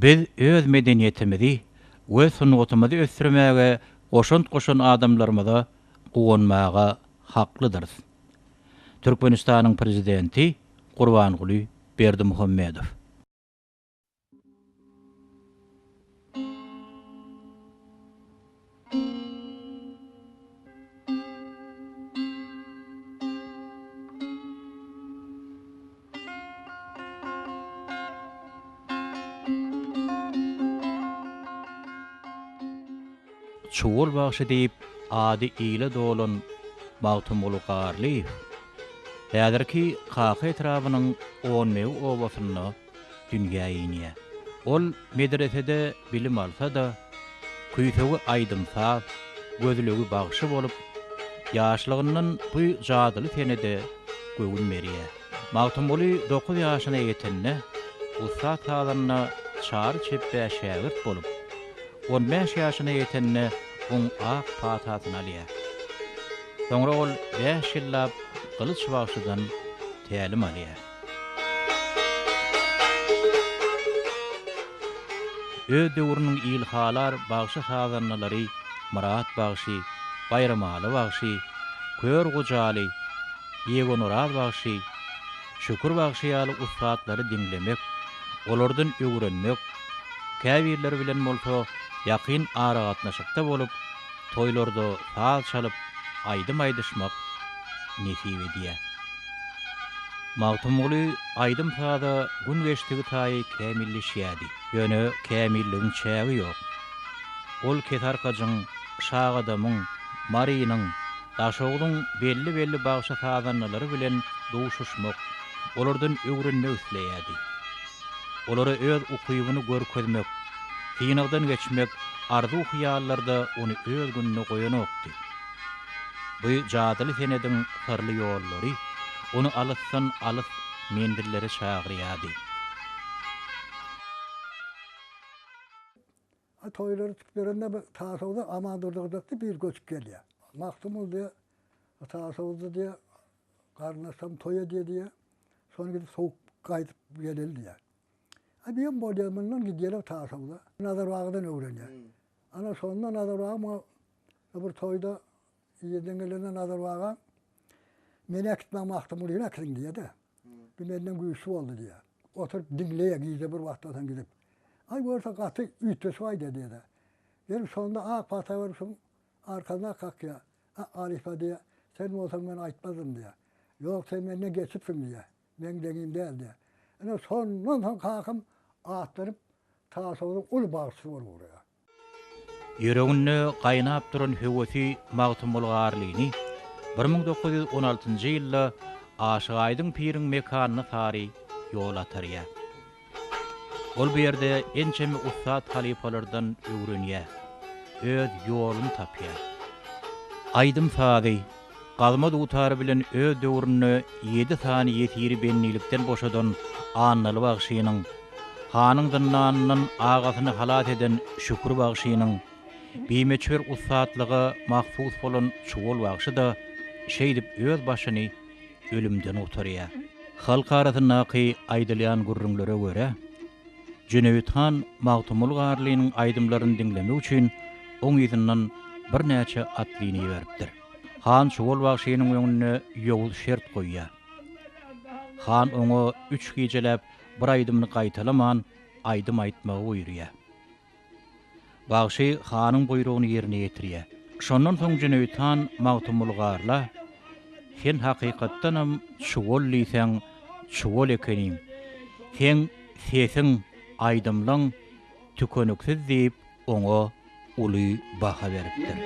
Biz öz medeniyetimizi we sunnatymyzy ösdürmäge goşan adamlarymyza gowunmaga haklydyr. Türkmenistanyň prezidenti Gurbanguly Berdimuhammedow. Çuwul bagşy diýip ady ýyle dolan Magtymguly Garly. Häzirki Kaka etrabynyň 10 mew obasyny dünýä ýynýär. Ol medresede bilim alsa da, küýsegi aýdymsaz, gözlügi bagşy bolup, ýaşlygyndan bu jadyly senede göwünmerýär. Magtymguly 9 ýaşyna ýetende ussat hazırna çar çeppe şägirt bolup, 15 ýaşyna ýetende on ak patatyny alýar. Soňra ol 5 ýyllap gylyç bagşydan tälim alýar. Öz döwrüniň ilhalar bagşy hazırnalary Murat bagşy, Bayramaly bagşy, Kör Gojaly, Ýegon Oraz bagşy, Şükür bagşy ýaly ustatlary dinlemek, olardan öwrenmek, käbirler bilen bolsa ýakyn ara gatnaşykda bolup, toýlarda saz çalyp, aýdym aýdyşmak nesip edýär. Magtymguly aýdym sada gün geçdigi taýy kämilleşýärdi. Ýöne kämilligiň çägi ýok. Ol ketarkagyň, şagadamyň, marynyň, daşogyň belli bagşy sazanlary bilen duşuşmak, olardan öwrenmek isleýärdi. Olara öz ukybyny görkezmek, hinagdan geçmek, arzu hyýallarda ony öz gününe goýanokdy. Bu jadyly senediň hyrly ýollary ony alysdan alys mendillere çagyrýardy. Toyları tüklerinde tasavvuzda amandırdıkta bir göçüp geliyor. Maktumul diye, tasavvuzda diye, karnasam toya diye, sonra gidip soğuk kayıtıp geleli diye. Bir yıl bolyamından gidiyorlar tasavvuzda. Nazarvağı'dan öğreniyor. Ana sonunda Nazarvağı ama öbür toyda yerden gelene Nazarvağı mene gitmem Maktumul yine aksin diye de. Bir menden güyüsü oldu diye. Oturup dinleye giyice bir vaktadan gidip. Ay görse katı ütesi var dedi de. Benim sonunda ak pata verirsin, arkasına kalk ya. Arife diye, sen olsan ben aytmazdım diye. Yok sen benimle geçipsin diye. Ben deneyim değil diye. Yani sonundan kalkım atlarıp tasavvurun ulu bağısı var oraya. Yüreğinde kaynap duran hüvveti Magtymguly Garlyny 1916-njy ýylda Aşyk Aýdyň piriň mekanyna sary ýol atarýar. Ol bu ýerde ençemi ussat halifalardan öwrenýär, öz ýoluny tapýar. Aýdym sady, galma dutary bilen öz döwrüne 7 sany ýetiri bennilikden boşadan Annaly bagşynyň, hanyň dynanynyň agasyny halat eden Şükür bagşynyň, bimeçber ussatlygy mahfuz bolan Çuwul bagşy da şeýdip öz başyny ölümden utarýar. Halk arasyndaky aýdylýan gurrunlara görä, Cüneyt Han Magtymguly Garlynyň aýdymlaryny dinlemek üçin oň ýyzynyň bir näçe atlyny beripdir. Han Çuwul bagşynyň öňüne ýowul şert goýýar. Han oňa 3 gijelep bir aýdymny gaýtalaman aýdym aýtmagy buýrýar. Bagşy hanyň buýrugyny ýerine ýetirýär. Şondan soň Cüneyt Han Magtymguly Garly sen hakykatdanam Çuwul diýsen Çuwul ekenim. Sen sesiň aýdymlaň tükönüksiz diýip oňa uly baha beripdir.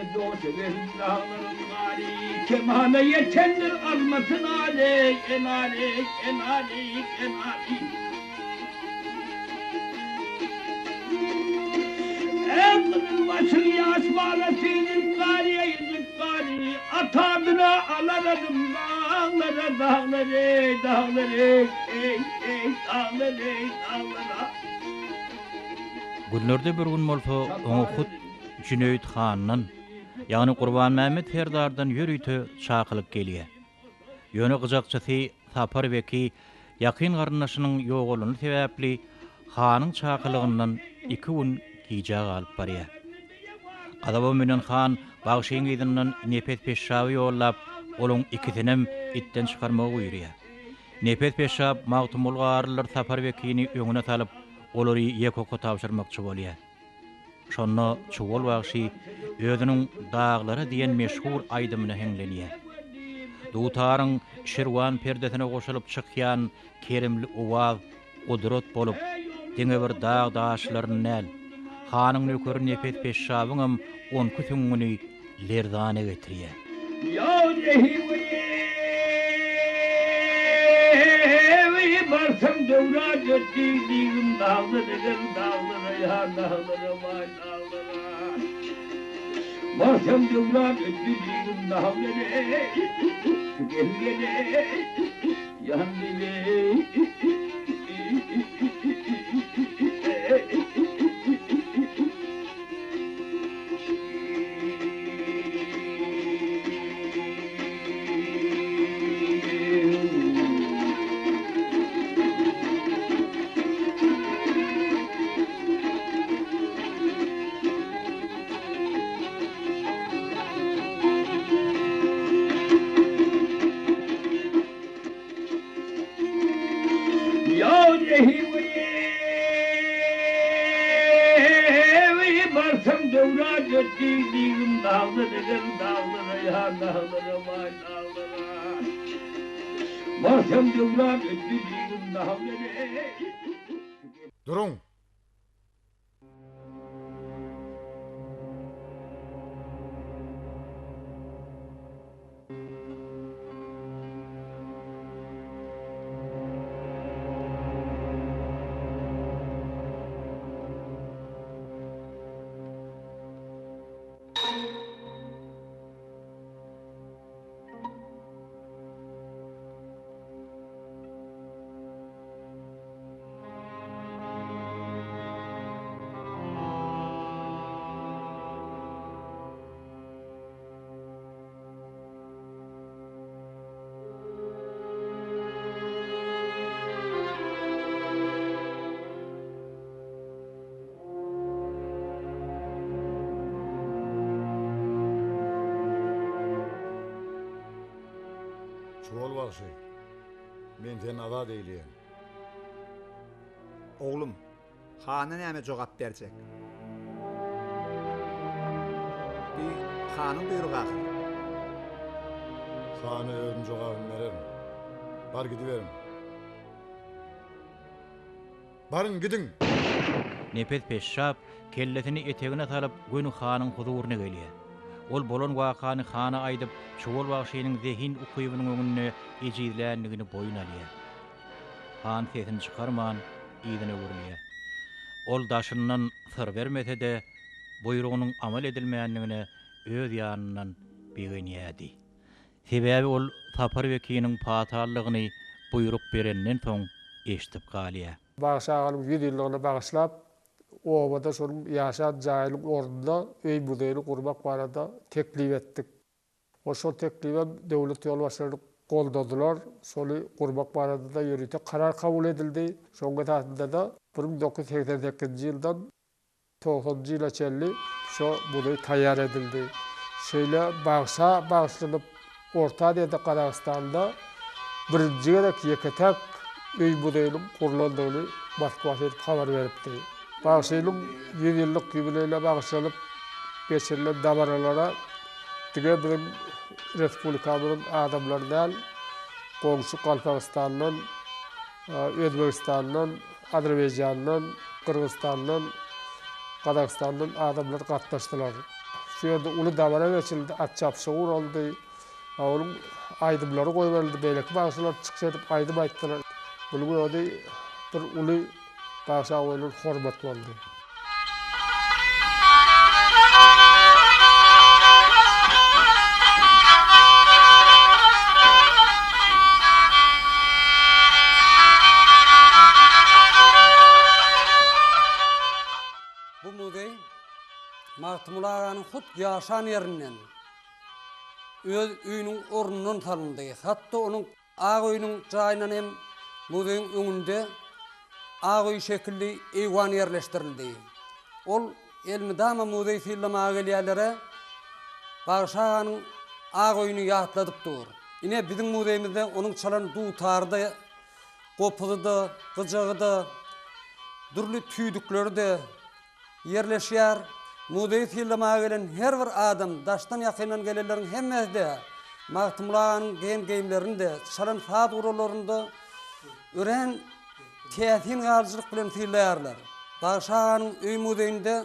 Kemana yetendir almatın aley, enaley, enaley, enaley. Eğimin başını yaş bağlasıydın gariye yüzük gariye. Atadına alaradım dağları, dağları, dağları, dağları, dağları. Günlerde bir gün bolsa oňa hut Cüneyt Hanyň, ýagny Gurban Mähmet Ferdardan ýörüýte çakylyk gelýär. Ýöne gyjakçysy Sapar beki ýakyn garnaşynyň ýogalyny sebäpli hanyň çakylygyndan 2 gün giýjä galyp barýar. Adaba menen han bagşyň ýygynyň nepet peşşaby ýollap, olaň ikisinem itten çykarmagy buyurýar. Nepet peşşab magtymul garlylar sapar wekini öňüne salyp, olary ýekoko tapşyrmakçy bolýar. Şonda çuwul bagşy özüniň daglara diýen meşhur aýdymyna heňlenýär. Dutaryň şirwan perdesine goşulyp çykýan kerimli owaz odrot bolup, diňe bir dag daşlaryny näl. Hanyň nökeri nepet peşşabyňam 10 kütüňüni lerdane getirýär. Ya cehivi barsam dövra götürdüğüm dağlarım dağlara ya dağlara vay dağlara. Barsam dövra götürdüğüm dağlara gel gele yan dile. Barsam dövra götürdüğüm dağlarım dağlara ya dağlara vay dağlara. Barsam dövra götürdüğüm dağlara. Durun. Çuval bagşy. Men sen azad eýleýän. Oğlum, hana näme jogap berjek? Bir hanyň buyrugy. Sana özüm jogabyny bererim. Bar gidiverim. Barın gidin. Nepet peşşab kellesini etegine salyp göni hanyň huzuryna gelýär. Ol bolan wakany hana aýdyp, çuwul bagşynyň zehin ukybynyň öňüne ejizlänligini boyun alýar. Han sesini çykarman ýygyna görülýär. Ol daşyndan sır bermese de buyrugynyň amal edilmeýänligine öz ýanyndan begenýärdi. Sebäbi ol sapar wekiniň patallygyny buyrup berenden soň eşitip galýar. Bagşagalyň 100 ýyllygyna bagyşlap, obada şolum ýaşat jaýlyk ornunda öý budaýly gurmak barada teklip etdik. Oşol teklipe döwlet ýolbaşçylary goldadylar. Şoly gurmak barada da ýörüte karar kabul edildi. Şoňa tatynda da 1988-nji ýyldan 90-njy ýyla çelli şo budaý taýýar edildi. Şeýle bagşa bagşlyp Orta Aziýada Qazaqstanda birinji gerek ýeketek öý budaýly guruldygyny Moskwa edip habar beripdi. Bagşylyň 100 ýyllyk ýübileýle bagşalyp geçirilen dabaralara dige bir respublikamyň adamlaryndan, goňşy Qalpaqstandan, Özbegistandan, Azerbaýjandan, Kırgızstandan, Qazaqstandan adamlar gatnaşdylar. Şu ýerde uly dabara geçildi, atçapşy uraldy. Oğlum aýdymlary goýberdi, beýleki bagşalar çykyş edip aýdym aýtdylar. Bunu ýerde bir uly bagşa goýulan hormat boldy. Bu muday Magtymul aganyň hut ýaşan ýerinden öz üýüniň ornundan salyndy. Hatda onuň ag öýüniň jaýyndan hem mudaýyň öňünde ağoy şekilli eyvan yerleştirildi. Ol Elmidama Muzey fillama gelýärlere Bagşaganın ağoyunu ýatladypdyr. Ine bizim muzeyimizde onun çalan dutarda, gopulyda, gıjağıda, durly tüýdükleri de yerleşýär. Muzey fillama gelen her bir adam, daştan ýakynan gelenlerin hemmesi de Magtymlagyň gem-gemlerinde, çalan saat uralarında ören täsin galyjylyk bilen fiillerler. Bagşagyň öý muzeyinde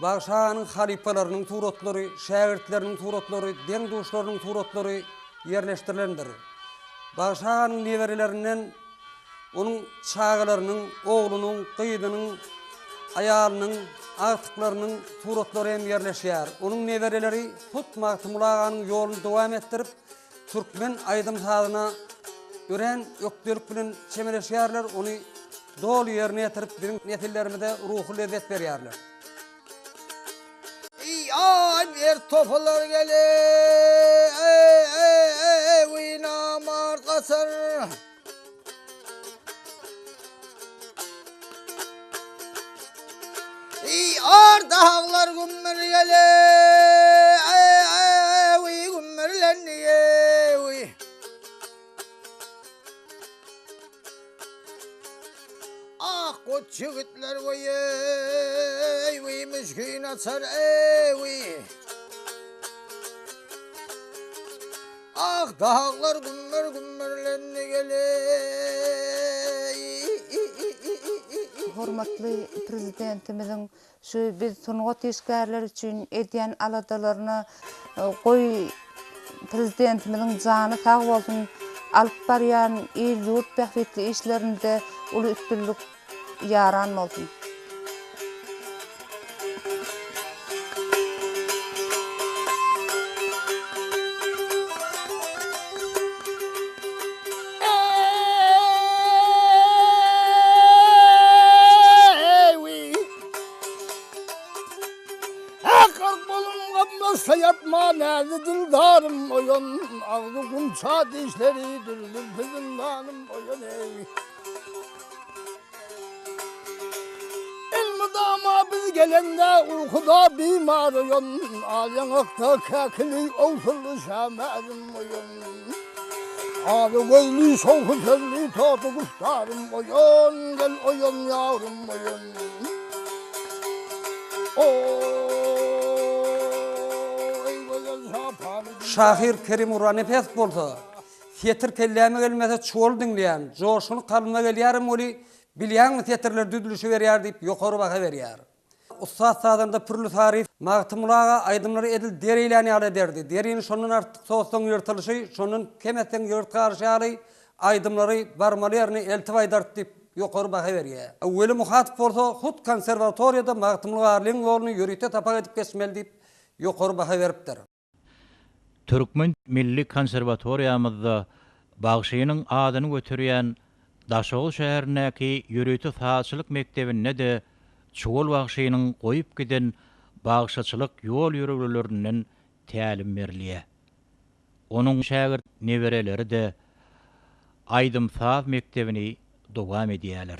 Bagşagyň halipalarynyň suratlary, şägirtleriniň suratlary, deň duşlarynyň suratlary yerleşdirilendir. Bagşagyň newerelerinden onun çağalarynyň, oglunyň, gyýdynyň, aýalynyň, agtyklarynyň suratlary hem yerleşýär. Onun newereleri Hut Magtymlagyň ýoluny dowam etdirip, türkmen aýdym sadyna ören ökdelik bilen çemeleşýärler, onu dol ýerine ýetirip bizim nesillerimize ruhy lezzet berýärler. Ay bir topular gele, uynamar kasır. Ar dağlar gümmür gele, gümmürlendiye, uy. Ah koç yigitler uy, müşkün açar uy. Ah dağlar gümmürlendi gele. Hormatly prezidentimizin şu biz sungat işgärler üçin edýän aladalaryna goý prezidentimizin jany sag bolsun alyp barýan il ýurt bähbetli işlerinde uly üstünlük yaran bolsun. Yapma nerede dildarım oyan, ağzı kumça dişleri dürülür zindanım oyan ey. Elmidama biz gelende uykuda bimar oyan, al yanakta kekili olsullu şamerim oyan. Ağzı gözlü soğuk sözlü tatlı kuşlarım oyan, gel oyan yavrum oyan. Şahir Kerim Uranefes bolsa, tetir kelläme gelmese çoğul dinleyen, joşunu kalma gelýärim oli, bilýän tetirler düdülüşü berýär diýip ýokary baha berýär. Ustad sadanda pürlü tarif, Magtymlaga aýdymlary edil dereýläni ala derdi. Derini şondan artyk soğusdan ýyrtylşy, şondan kemetden ýyrtgarşaly, aýdymlary barmaly ýerine eltip aýdart diýip ýokary baha berýär. Öweli muhatip bolsa, hut konservatoriýada Magtymlagyň ýoluny ýürüte tapak edip geçmeli diýip ýokary baha beripdir. Türkmen Milli Konservatoriýamyzda Bagşynyň adyny götürýän Daşoğul şäherindäki ýürüti saatçylyk mektebinde de Çuwul Bagşynyň goýup giden bagşaçylyk ýol ýürüklerinden tälim berilýär. Onuň şägirt newereleri de Aýdym Saz mektebini dowam edýärler.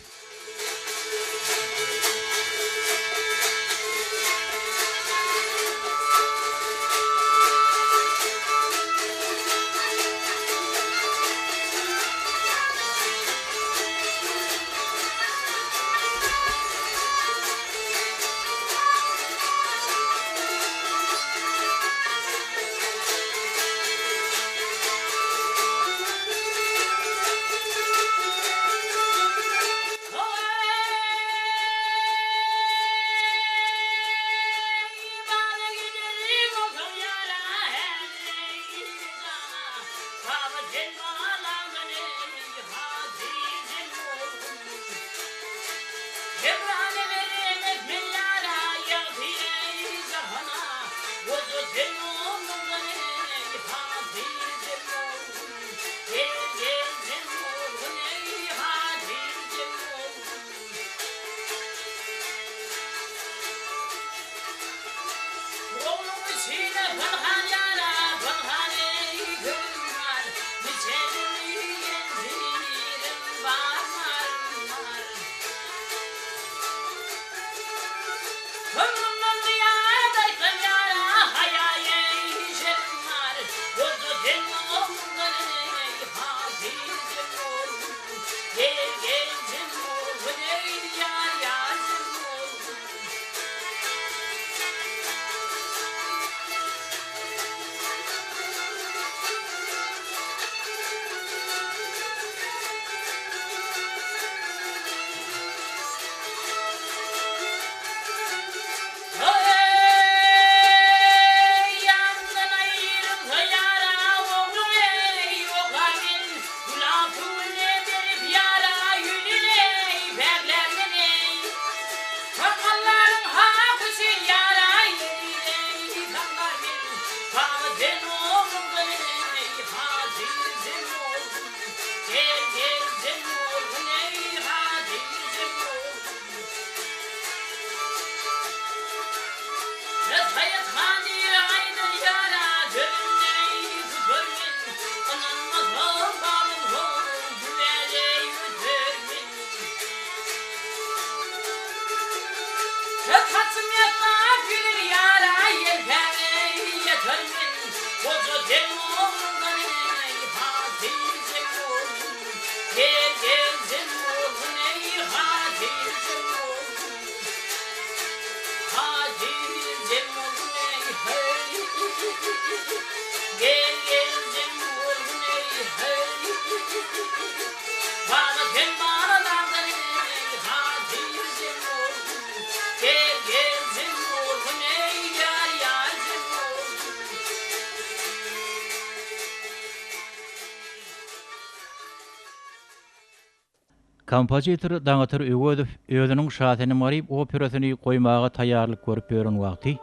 Kompozitor Daňatyr Öwödüf özüniň şahyny maryp operasyny goýmaga taýýarlyk görüp beren wagty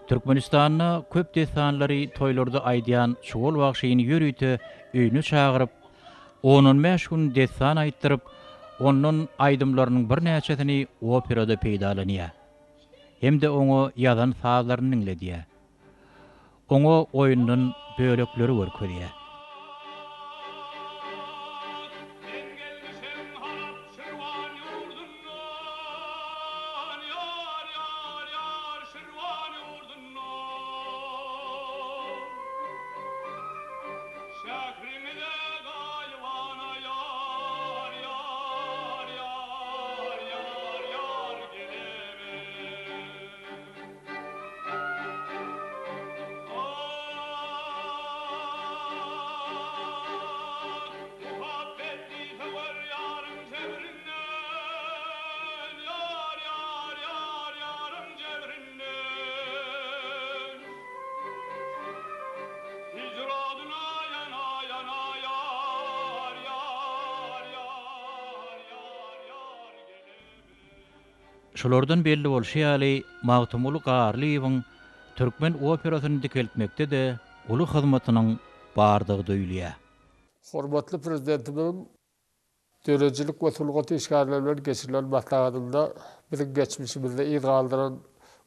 Türkmenistanyna köp desanlary toýlarda aýdýan şuwul wagşyny ýürüýte öýüne çagyryp, onun meşgul desan aýtdyryp, onun aýdymlarynyň bir näçesini operada peýdalanýar. Hemde oňa ýazan sazlaryny dinledýär. Oňa oýunyň bölekleri görkezýär. Şolardan belli bolşy ýaly Magtymul Garlyýewiň türkmen operasyny dikeltmekde de uly hyzmatynyň bardygy döýülýär. Hormatly prezidentimiň dörejilik we sulgat işgärleri bilen geçirilen maslahatynda biziň geçmişimizde ýyl galdyran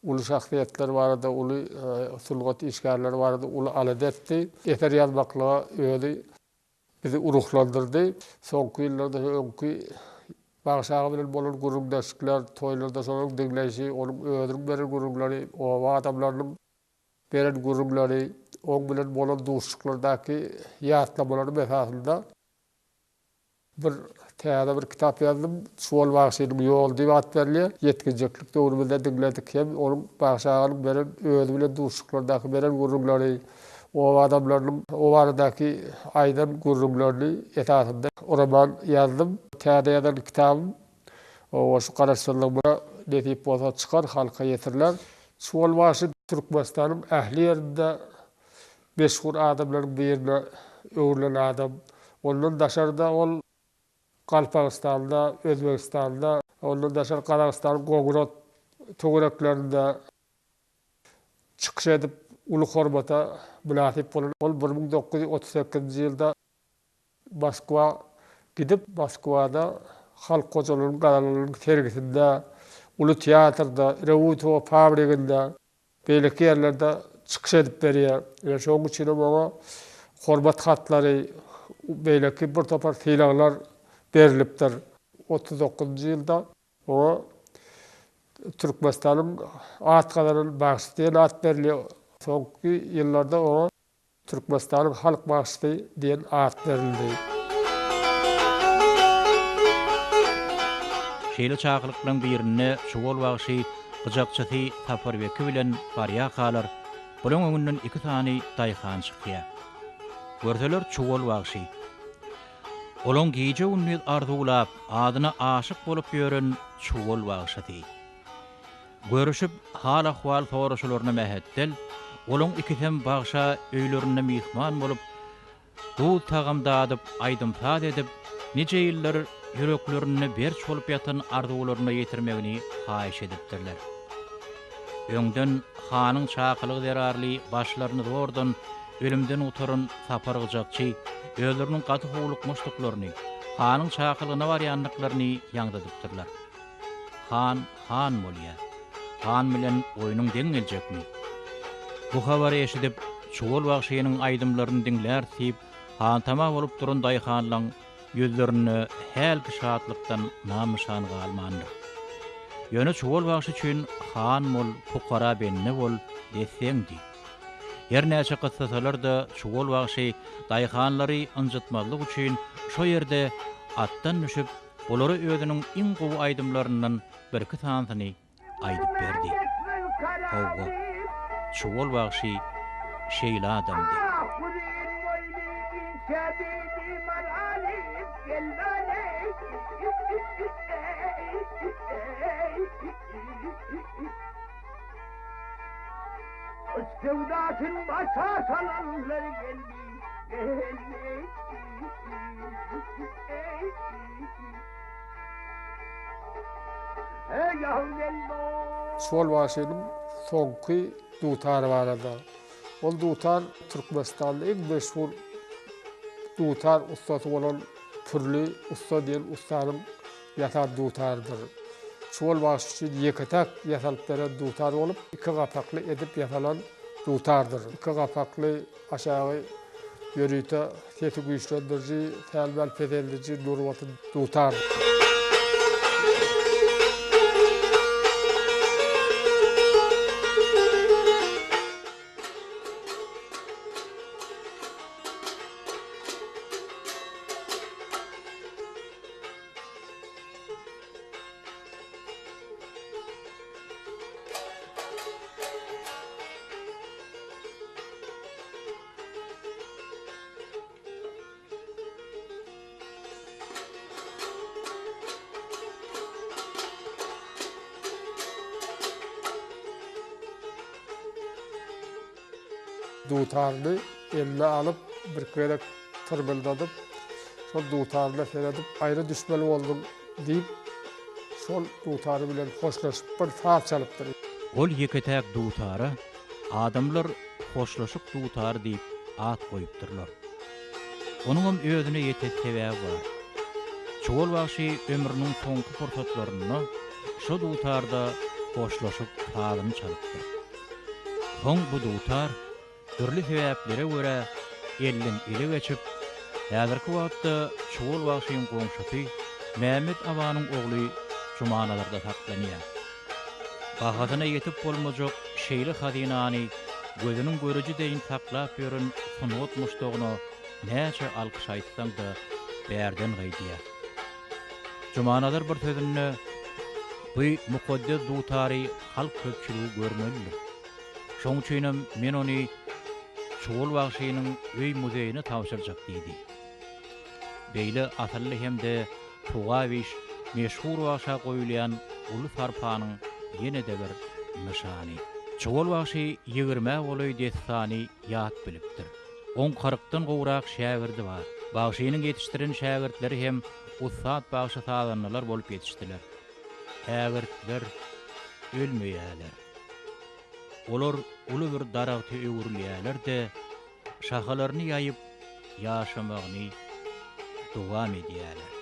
uly şahsiýetler barada, uly sulgat işgärleri barada uly aladetdi. Eter ýazmaklyga öýdi bizi uruklandyrdy. Soňky ýyllarda öňki Bağışağı bilen bolan guruldaşyklar, toýlarda soňra diňleşi, onuň öýdüň beren gurulary, owa adamlaryň beren gurulary, oň bilen bolan duşluklardaky ýatlamalar esasında bir täze bir kitap ýazdym. Şuwul wagşynyň ýol diýip at berilýär. Ýetginjeklik döwründe diňledik hem onuň bağışagyň beren öýdi bilen duşluklardaky beren gurulary, owa adamlaryň owardaky aýdan gurulary esasında roman ýazdym. Täze ýazan kitabym o şu garaşdyrylmaga detip bolsa çykar, halka ýetirler. Şuwul wagşy Türkmenistanyň ähli ýerinde meşhur adamlaryň birine öwrülen adam. Ondan daşarda ol Galpagystanda, Özbegistanda, ondan daşar Qazaqstanyň Gogrod töwereklerinde çykyş edip uly hormata mulasip bolan. Ol 1938-nji ýylda Moskwa gidip Moskwada halk gojalygynyň galalarynyň sergisinde, uly teatrda, Reutow fabrikinde, beýleki ýerlerde çykyş edip berýär. Şoň üçin oňa hormat hatlary, beýleki bir topar teýlaglar berilipdir. 39-njy ýylda o Türkmenistanyň atgalaryny bagşlayan at berilýär. Soňky ýyllarda o Türkmenistanyň halk bagşly diýen at berildi. Şeýle çaklyklyň birine şuwul wagşy gyjakçysy Taparbeky bilen barýa kalar. Bulan öňünden 2 tany daýhan çykýar. Görseler şuwul wagşy. Olaň giýje ünni arzulap, adyna aşyk bolup ýören şuwul wagşy. Görüşüp hal ahwal soraşylaryna mähetdel, olaň ikisem bagşa öýlerine mihman bolup, bu tagamdadyp, aýdymsaz edip, nice ýyllar yüreklerini berç bolup ýatan arzularyna ýetirmegini haýyş edipdirler. Öňden hanyň çakylygy derarly başlaryny zordan ölümden utaran sapar gyjakçy özleriniň gaty howluk muşduklaryny, hanyň çakylygyna barýanlyklaryny ýangdadypdyrlar. Han bolýar. Han bilen oýunyň deň geljekmi? Bu habary eşidip çuwul wagşynyň aýdymlaryny diňlär diýip hantama bolup duran daýhanlaň ýüzlerini helki şatlykdan namyşan galmandy. Ýöne çuwul wagşy üçin han mol pukara benne bol desseňdi. Her näçe gyssasalar da çuwul wagşy daýhanlary ynjytmazlyk üçin şo ýerde atdan düşüp bolary özüniň iň gowy aýdymlaryndan birki tansyny aýdyp berdi. Howwa çuwul wagşy şeýle adamdy. Sevdasın başa salanlar geldi. Şol başynyň soňky dutary barada. Ol dutar Türkmenistanda iň meşhur dutar ustasy bolan Pürli usta diýen ustanyň ýatar dutardyr. Şol başy ýeketek ýasalyp beren dutar bolup, iki gapakly edip ýasalan dutardyr. İki gapakly aşağı ýörüýte teti güýçlendirji, tälbel pedeldirji nurwaty dutar. Dutarly elle alıp bir kere tırmıldadıp şol dutarly seredip ayrı düşmeli oldum deyip şol dutarı bilen hoşlaşıp bir saat çalıptır. Ol ýeketäk dutary adamlar hoşlaşyp dutary diýip at goýupdyrlar. Onuň özüne ýetek sebäbi bar. Çuwul wagşy ömrüniň soňky fursatlaryny şo dutarda hoşlaşyp taýyny çalypdy. Soň bu dutar türli sebäplere görä ellin ele geçip, häzirki wagtda çuwul wagşynyň goňşusy Mehmet Awanyň ogly Jumanalarda saklanýar. Bahadyna ýetip bolmajak şeýle hadinany gözüniň görüji deýin saklap ýören sunwat muşdagyna näçe alkyş aýtsaň da bärden gaýdýar. Jumanalar bir sözünde bu mukaddes dutary halk köpçüligi görmelidir. Şoň üçin men ony çuwul wagşynyň öý muzeýine tapşyrjak diýdi. Beýle asylly hemde Tugawiş meşhur wagşa goýulýan uly sarpanyň ýene-de bir nişany. Çuwul wagşy 20 goly destany ýat bilipdir. 10-40dan gowrak şägirdi bar. Wagşynyň ýetişdiren şägirdleri hem ustad wagşy sadanlar bolup ýetişdiler. Şägirdler ölmeýärler. Olar uly bir daragty öwürlýärler-de şahalaryny ýaýyp ýaşamagyny dowam edýärler.